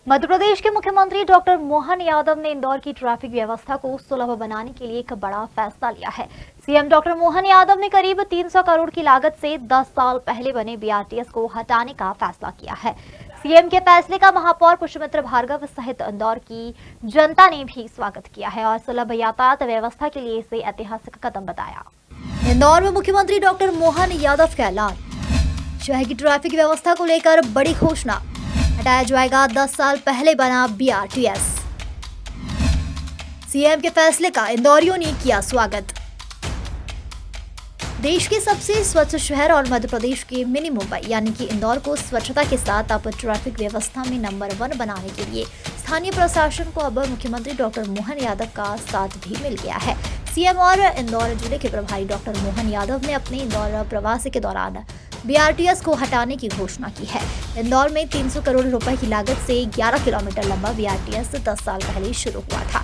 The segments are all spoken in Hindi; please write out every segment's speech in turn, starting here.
मध्य प्रदेश के मुख्यमंत्री डॉक्टर मोहन यादव ने इंदौर की ट्रैफिक व्यवस्था को सुलभ बनाने के लिए एक बड़ा फैसला लिया है। सीएम डॉक्टर मोहन यादव ने करीब 300 करोड़ की लागत से 10 साल पहले बने बीआरटीएस को हटाने का फैसला किया है। सीएम के फैसले का महापौर पुष्पमित्र भार्गव सहित इंदौर की जनता ने भी स्वागत किया है और सुलभ यातायात व्यवस्था के लिए इसे ऐतिहासिक कदम बताया। इंदौर में मुख्यमंत्री डॉक्टर मोहन यादव का ऐलान। शहर की ट्रैफिक व्यवस्था को लेकर बड़ी घोषणा। हटाया जाएगा 10 साल पहले बना बीआरटीएस। सीएम के फैसले का इंदौरियों ने किया स्वागत। देश के सबसे स्वच्छ शहर और मध्य प्रदेश के मिनी मुंबई यानी कि इंदौर को स्वच्छता के साथ अब ट्रैफिक व्यवस्था में नंबर 1 बनाने के लिए स्थानीय प्रशासन को अब मुख्यमंत्री डॉक्टर मोहन यादव का साथ भी मिल गया है। सीएम और इंदौर जिले के प्रभारी डॉक्टर मोहन यादव ने अपने इंदौर प्रवास के दौरान बीआरटीएस को हटाने की घोषणा की है। इंदौर में 300 करोड़ रुपए की लागत से 11 किलोमीटर लंबा बीआरटीएस 10 साल पहले शुरू हुआ था।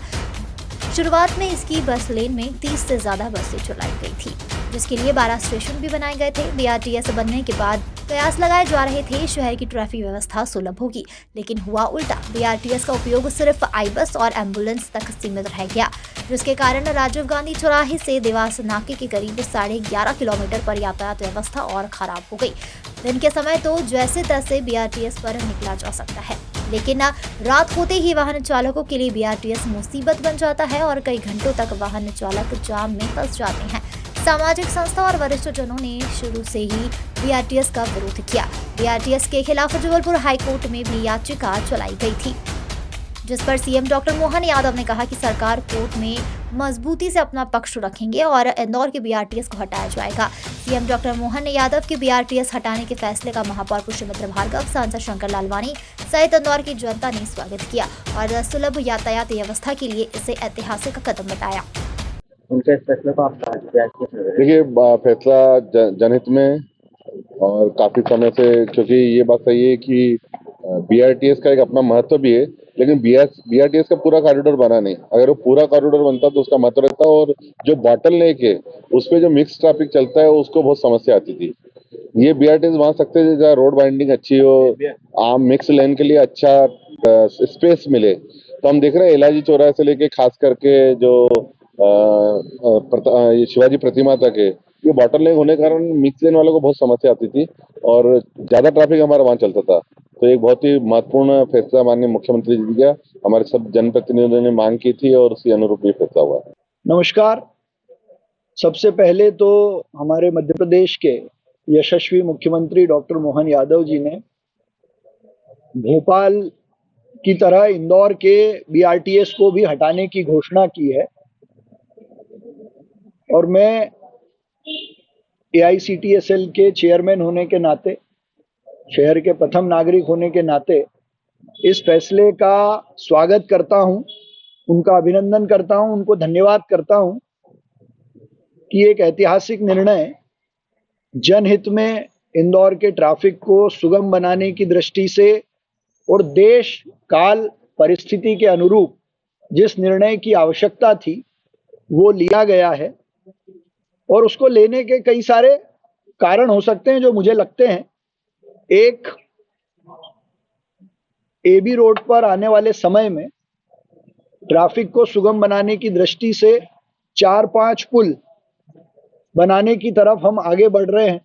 शुरुआत में इसकी बस लेन में 30 से ज्यादा बसें चलाई गई थी, जिसके लिए 12 स्टेशन भी बनाए गए थे। बीआरटीएस बनने के बाद कयास लगाए जा रहे थे शहर की ट्रैफिक व्यवस्था सुलभ होगी, लेकिन हुआ उल्टा। बीआरटीएस का उपयोग सिर्फ आई बस और एम्बुलेंस तक सीमित रह गया, जिसके कारण राजीव गांधी चौराहे से देवास नाके के करीब 11.5 किलोमीटर पर यातायात व्यवस्था और खराब हो गई। दिन के समय तो जैसे तैसे बीआरटीएस पर निकला जा सकता है, लेकिन रात होते ही वाहन चालकों के लिए बीआरटीएस मुसीबत बन जाता है और कई घंटों तक वाहन चालक जाम में फंस जाते हैं। सामाजिक संस्था और वरिष्ठ जनों ने शुरू से ही बीआरटीएस का विरोध किया। बीआरटीएस के खिलाफ जबलपुर हाईकोर्ट में भी याचिका चलाई गई थी, जिस पर सीएम डॉक्टर मोहन यादव ने कहा कि सरकार कोर्ट में मजबूती से अपना पक्ष रखेंगे और इंदौर के बीआरटीएस को हटाया जाएगा। सीएम डॉक्टर मोहन यादव के बीआरटीएस हटाने के फैसले का महापौर पुष्पमित्र भार्गव, सांसद शंकर लालवानी सहित इंदौर की जनता ने स्वागत किया और सुलभ यातायात व्यवस्था के लिए इसे ऐतिहासिक कदम बताया। उनके इस फैसले को आप देखिए, फैसला जनहित में और काफी समय से, क्योंकि ये बात सही है कि बीआरटीएस का एक अपना महत्व भी है, लेकिन बीआरटीएस का पूरा कॉरिडोर बना नहीं। अगर वो पूरा कॉरिडोर बनता तो उसका महत्व रहता, और जो बॉटल नेक है उस पे जो मिक्स ट्रैफिक चलता है उसको बहुत समस्या आती थी। ये बीआरटीएस बना सकते हैं जहाँ रोड बाइंडिंग अच्छी हो, आम मिक्स लेन के लिए अच्छा स्पेस मिले। तो हम देख रहे हैं एलआईजी चौराहे से लेके खास करके जो ये शिवाजी प्रतिमा तक है, ये बॉटल नेक होने के कारण मिक्स लेन वालों को बहुत समस्या आती थी और ज्यादा ट्रैफिक हमारा वहां चलता था। तो एक बहुत ही महत्वपूर्ण फैसला माननीय मुख्यमंत्री जी का हमारे सब जनप्रतिनिधियों ने मांग की थी और उसी अनुरूप ये फैसला हुआ। नमस्कार। सबसे पहले तो हमारे मध्य प्रदेश के यशस्वी मुख्यमंत्री डॉक्टर मोहन यादव जी ने भोपाल की तरह इंदौर के बीआरटीएस को भी हटाने की घोषणा की है और मैं एआईसीटीएसएल के चेयरमैन होने के नाते, शहर के प्रथम नागरिक होने के नाते इस फैसले का स्वागत करता हूं, उनका अभिनंदन करता हूं, उनको धन्यवाद करता हूं कि एक ऐतिहासिक निर्णय जनहित में इंदौर के ट्रैफिक को सुगम बनाने की दृष्टि से और देश काल परिस्थिति के अनुरूप जिस निर्णय की आवश्यकता थी वो लिया गया है। और उसको लेने के कई सारे कारण हो सकते हैं जो मुझे लगते हैं। एक, एबी रोड पर आने वाले समय में ट्रैफिक को सुगम बनाने की दृष्टि से 4-5 पुल बनाने की तरफ हम आगे बढ़ रहे हैं,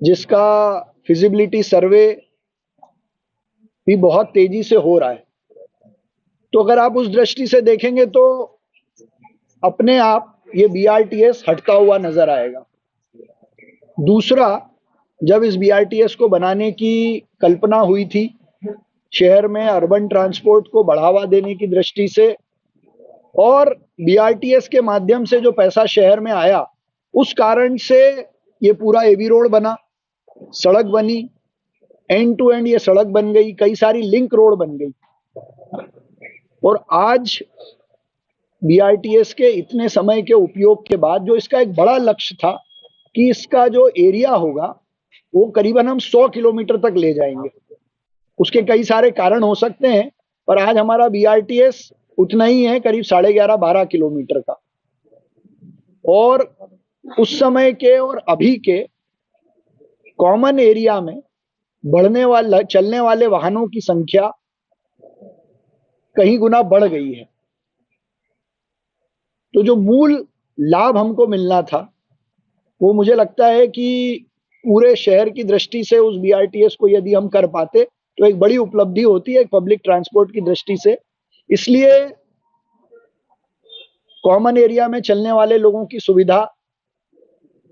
जिसका फिजिबिलिटी सर्वे भी बहुत तेजी से हो रहा है। तो अगर आप उस दृष्टि से देखेंगे तो अपने आप ये बीआरटीएस हटता हुआ नजर आएगा। दूसरा, जब इस बीआरटीएस को बनाने की कल्पना हुई थी शहर में अर्बन ट्रांसपोर्ट को बढ़ावा देने की दृष्टि से, और बीआरटीएस के माध्यम से जो पैसा शहर में आया उस कारण से ये पूरा एबी रोड बना, सड़क बनी, एंड टू एंड ये सड़क बन गई, कई सारी लिंक रोड बन गई। और आज बीआरटीएस के इतने समय के उपयोग के बाद जो इसका एक बड़ा लक्ष्य था कि इसका जो एरिया होगा वो करीबन हम 100 किलोमीटर तक ले जाएंगे। उसके कई सारे कारण हो सकते हैं, पर आज हमारा बीआरटीएस उतना ही है, करीब 11.5-12 किलोमीटर का। और उस समय के और अभी के कॉमन एरिया में चलने वाले वाहनों की संख्या कई गुना बढ़ गई है। तो जो मूल लाभ हमको मिलना था वो मुझे लगता है कि पूरे शहर की दृष्टि से उस बीआरटीएस को यदि हम कर पाते तो एक बड़ी उपलब्धि होती है एक पब्लिक ट्रांसपोर्ट की दृष्टि से। इसलिए कॉमन एरिया में चलने वाले लोगों की सुविधा,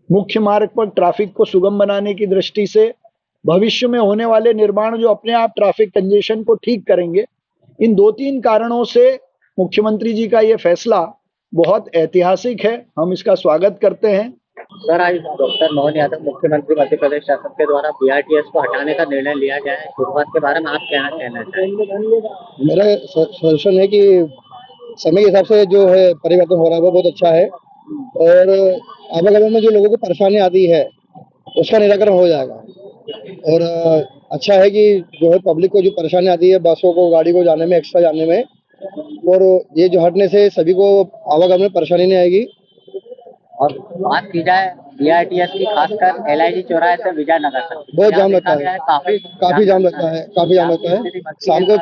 मुख्य मार्ग पर ट्रैफिक को सुगम बनाने की दृष्टि से, भविष्य में होने वाले निर्माण जो अपने आप ट्रैफिक कंजेशन को ठीक करेंगे, इन 2-3 कारणों से मुख्यमंत्री जी का ये फैसला बहुत ऐतिहासिक है। हम इसका स्वागत करते हैं। सर, आज डॉक्टर मोहन यादव मुख्यमंत्री मध्य प्रदेश शासन के द्वारा बीआरटीएस को हटाने का निर्णय लिया गया है। इस बात के बारे में आप क्या कहना चाहेंगे? मेरा सजेशन है कि समय के हिसाब से जो है परिवर्तन हो रहा है वो बहुत अच्छा है और आवागमन में जो लोगों को परेशानी आती है उसका निराकरण हो जाएगा। और अच्छा है कि जो है पब्लिक को जो परेशानी आती है बसों को, गाड़ी को जाने में, एक्स्ट्रा जाने में, और ये जो हटने से सभी को आवागमन में परेशानी नहीं आएगी। और बात की जाए बीआरटीएस की, खासकर एलआईजी चौराहे से विजयनगर तक बहुत जाम लगता है, काफी जाम लगता है, काफी जाम लगता है। शाम को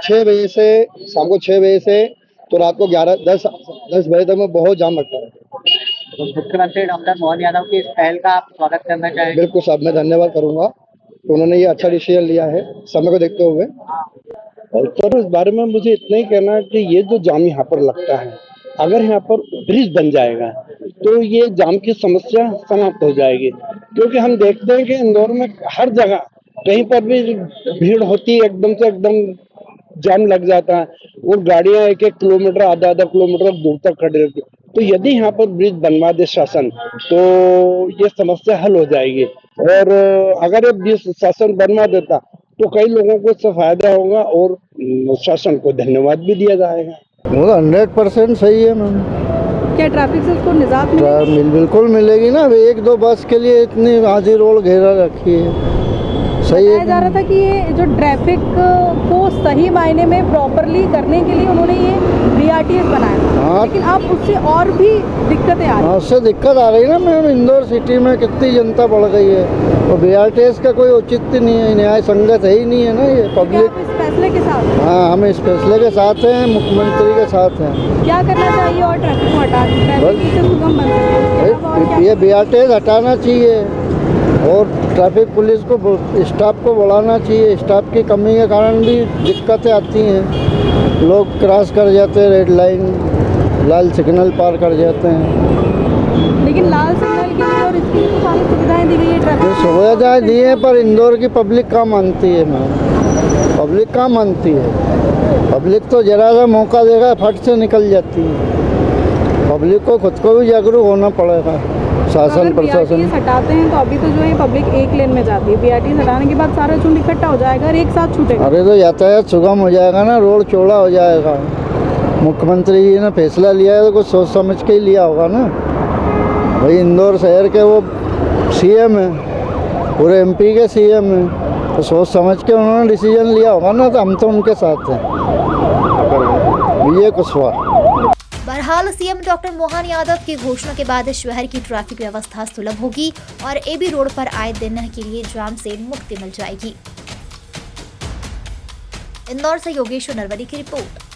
6 बजे से तो रात को 10 बजे तक में बहुत जाम लगता है। तो मुख्यमंत्री डॉक्टर मोहन यादव की इस पहल का आप स्वागत करना चाहेंगे? बिल्कुल साहब, मैं धन्यवाद करूंगा तो उन्होंने ये अच्छा डिसीजन लिया है समय को देखते हुए। और सर, इस बारे में मुझे इतना ही कहना है कि ये जो जाम यहाँ पर लगता है, अगर यहाँ पर ब्रिज बन जाएगा तो ये जाम की समस्या समाप्त हो जाएगी। क्योंकि हम देखते हैं कि इंदौर में हर जगह कहीं पर भी भीड़ होती है, एकदम जाम लग जाता है और गाड़ियां 1-1 किलोमीटर, आधा किलोमीटर दूर तक खड़ी रहती है। तो यदि यहाँ पर ब्रिज बनवा दे शासन तो ये समस्या हल हो जाएगी। और अगर ये ब्रिज शासन बनवा देता तो कई लोगों को इससे फायदा होगा और शासन को धन्यवाद भी दिया जाएगा। वो 100% सही है मैम। क्या ट्रैफिक से उसको निजात बिल्कुल मिलेगी ना। 1-2 बस के लिए इतनी आधी रोड घेरा रखी है, सही है। जा रहा था कि ये जो ट्रैफिक को सही मायने में प्रॉपरली करने के लिए उन्होंने ये बीआरटीएस बनाया था। हाँ, लेकिन अब उससे और भी दिक्कतें आ रही हैं। उससे दिक्कत आ रही है ना मैम। इंदौर सिटी में कितनी जनता बढ़ गई है और बीआरटीएस का कोई औचित्य नहीं है, न्याय संगत है ही नहीं है ना ये पब्लिक। इस फैसले के साथ? हाँ, हम इस फैसले के साथ हैं, मुख्यमंत्री के साथ हैं। क्या करना चाहिए और ट्रैफिक को हटा ट्रैफिक से सुगम बन सके? ये बीआरटीएस हटाना चाहिए और ट्रैफिक पुलिस को, स्टाफ को बढ़ाना चाहिए। स्टाफ की कमी के कारण भी दिक्कतें आती हैं, लोग क्रॉस कर जाते हैं, रेड लाइन, लाल सिग्नल पार कर जाते हैं। लेकिन लाल सिग्नल के लिए और इसकी तो सारी सुविधाएं दी गई है, ट्रैफिक सुविधाएं दी है, पर इंदौर की पब्लिक कहाँ मानती है मैम? पब्लिक कहाँ मानती है? पब्लिक तो जरा सा मौका देगा फट से निकल जाती है। पब्लिक को खुद को भी जागरूक होना पड़ेगा। शासन प्रशासन हटाते हैं तो अभी तो जो है पब्लिक एक लेन में जाती है, बीआरटीएस हटाने के बाद सारा झुंड इकट्ठा हो जाएगा और एक साथ छूटेगा। अरे तो यातायात सुगम हो जाएगा ना, रोड चौड़ा हो जाएगा। मुख्यमंत्री जी ने फैसला लिया है तो कुछ सोच समझ के ही लिया होगा ना भाई। इंदौर शहर के वो सीएम है, पूरे एमपी के सीएम है, तो सोच समझ के उन्होंने डिसीजन लिया होगा ना। तो हम तो उनके साथ हैं। विजय कुशवाहा। बहरहाल सीएम डॉक्टर मोहन यादव की घोषणा के बाद शहर की ट्रैफिक व्यवस्था सुलभ होगी और एबी रोड पर आए दिन के लिए जाम से मुक्ति मिल जाएगी। इंदौर से योगेश्वर नरवरी की रिपोर्ट।